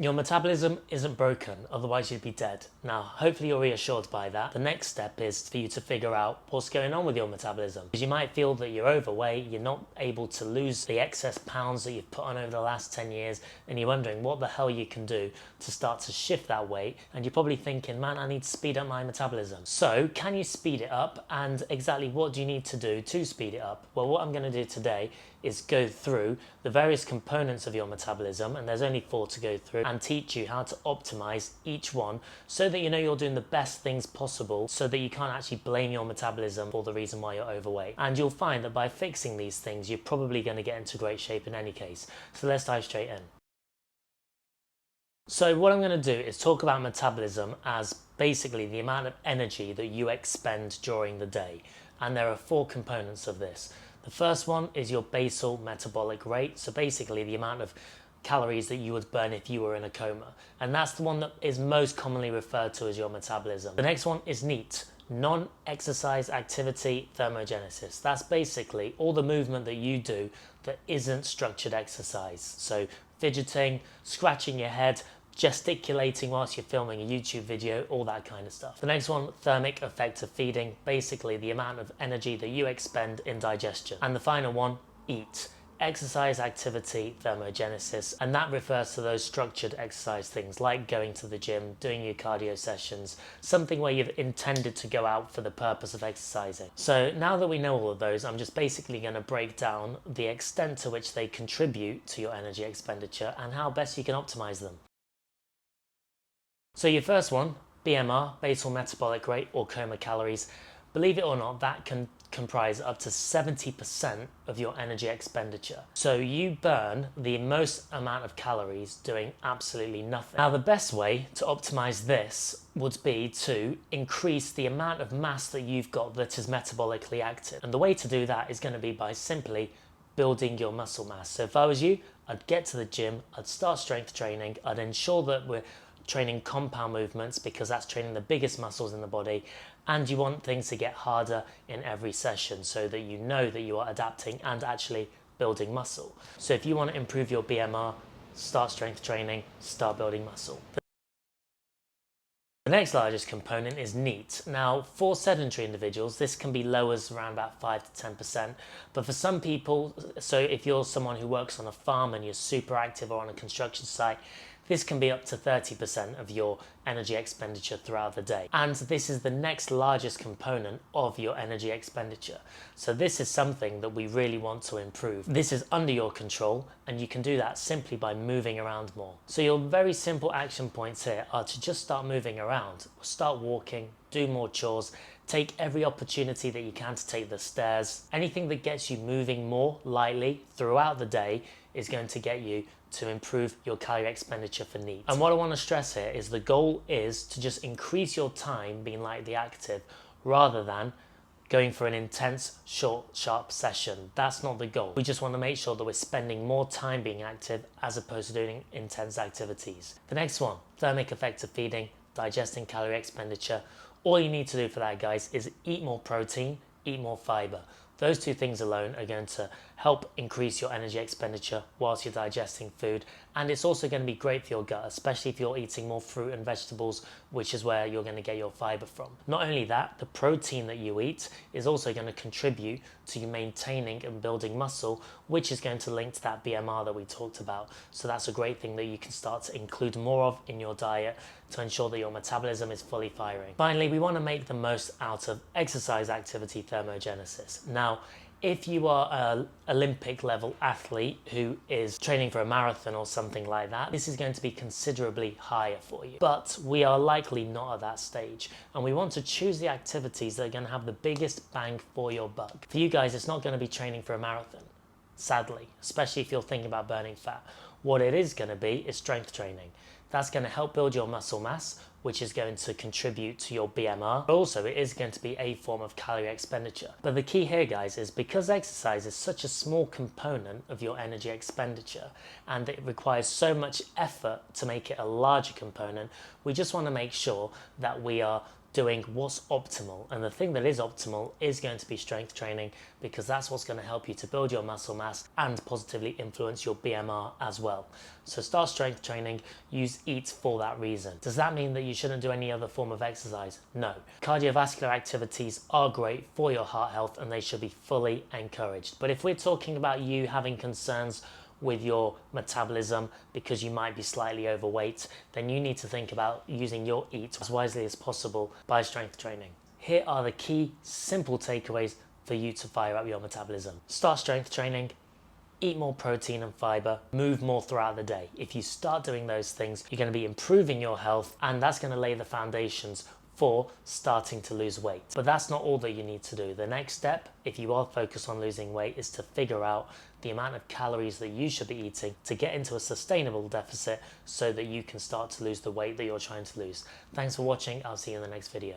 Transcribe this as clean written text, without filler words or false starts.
Your metabolism isn't broken, otherwise you'd be dead. Now, hopefully you're reassured by that. The next step is for you to figure out what's going on with your metabolism. Because you might feel that you're overweight, you're not able to lose the excess pounds that you've put on over the last 10 years, and you're wondering what the hell you can do to start to shift that weight, and you're probably thinking, man, I need to speed up my metabolism. So, can you speed it up, and exactly what do you need to do to speed it up? Well, what I'm going to do today is go through the various components of your metabolism, and there's only 4 to go through, and teach you how to optimize each one so that you know you're doing the best things possible, so that you can't actually blame your metabolism for the reason why you're overweight. And you'll find that by fixing these things, you're probably going to get into great shape in any case. So let's dive straight in. So what I'm going to do is talk about metabolism as basically the amount of energy that you expend during the day. And there are 4 components of this. The first one is your basal metabolic rate, so basically the amount of calories that you would burn if you were in a coma, and that's the one that is most commonly referred to as your metabolism. The next one is NEAT, non-exercise activity thermogenesis. That's basically all the movement that you do that isn't structured exercise, so fidgeting, scratching your head, gesticulating whilst you're filming a YouTube video, all that kind of stuff. The next one, thermic effective feeding, basically the amount of energy that you expend in digestion. And the final one, EAT, exercise activity thermogenesis, and that refers to those structured exercise things like going to the gym, doing your cardio sessions, something where you've intended to go out for the purpose of exercising. So now that we know all of those, I'm just basically going to break down the extent to which they contribute to your energy expenditure and how best you can optimize them. So your first one, BMR, basal metabolic rate, or coma calories, believe it or not, that can comprise up to 70% of your energy expenditure. So you burn the most amount of calories doing absolutely nothing. Now the best way to optimize this would be to increase the amount of mass that you've got that is metabolically active. And the way to do that is going to be by simply building your muscle mass. So if I was you, I'd get to the gym, I'd start strength training, I'd ensure that we're training compound movements because that's training the biggest muscles in the body, and you want things to get harder in every session so that you know that you are adapting and actually building muscle. So if you want to improve your BMR, start strength training, start building muscle. The next largest component is NEAT. Now, for sedentary individuals, this can be low as around about 5 to 10%, but for some people, so if you're someone who works on a farm and you're super active or on a construction site, this can be up to 30% of your energy expenditure throughout the day. And this is the next largest component of your energy expenditure. So this is something that we really want to improve. This is under your control, and you can do that simply by moving around more. So your very simple action points here are to just start moving around. Start walking, do more chores, take every opportunity that you can to take the stairs. Anything that gets you moving more lightly throughout the day is going to get you to improve your calorie expenditure for NEAT. And what I want to stress here is the goal is to just increase your time being lightly active rather than going for an intense, short, sharp session. That's not the goal. We just want to make sure that we're spending more time being active as opposed to doing intense activities. The next one, thermic effective feeding, digesting calorie expenditure. All you need to do for that, guys, is eat more protein, eat more fiber. Those 2 things alone are going to help increase your energy expenditure whilst you're digesting food, and it's also going to be great for your gut, especially if you're eating more fruit and vegetables, which is where you're going to get your fiber from. Not only that, the protein that you eat is also going to contribute to you maintaining and building muscle, which is going to link to that BMR that we talked about. So that's a great thing that you can start to include more of in your diet to ensure that your metabolism is fully firing. Finally, we want to make the most out of exercise activity thermogenesis. Now, if you are an Olympic level athlete who is training for a marathon or something like that, this is going to be considerably higher for you. But we are likely not at that stage, and we want to choose the activities that are going to have the biggest bang for your buck. For you guys, it's not going to be training for a marathon, sadly, especially if you're thinking about burning fat. What it is going to be is strength training. That's going to help build your muscle mass, which is going to contribute to your BMR. But also, it is going to be a form of calorie expenditure. But the key here, guys, is because exercise is such a small component of your energy expenditure and it requires so much effort to make it a larger component, we just want to make sure that we are doing what's optimal. And the thing that is optimal is going to be strength training, because that's what's going to help you to build your muscle mass and positively influence your BMR as well. So start strength training, use EAT for that reason. Does that mean that you shouldn't do any other form of exercise? No. Cardiovascular activities are great for your heart health and they should be fully encouraged. But if we're talking about you having concerns with your metabolism because you might be slightly overweight, then you need to think about using your EAT as wisely as possible by strength training. Here are the key simple takeaways for you to fire up your metabolism. Start strength training, eat more protein and fiber, move more throughout the day. If you start doing those things, you're going to be improving your health, and that's going to lay the foundations for starting to lose weight. But that's not all that you need to do. The next step, if you are focused on losing weight, is to figure out the amount of calories that you should be eating to get into a sustainable deficit so that you can start to lose the weight that you're trying to lose. Thanks for watching. I'll see you in the next video.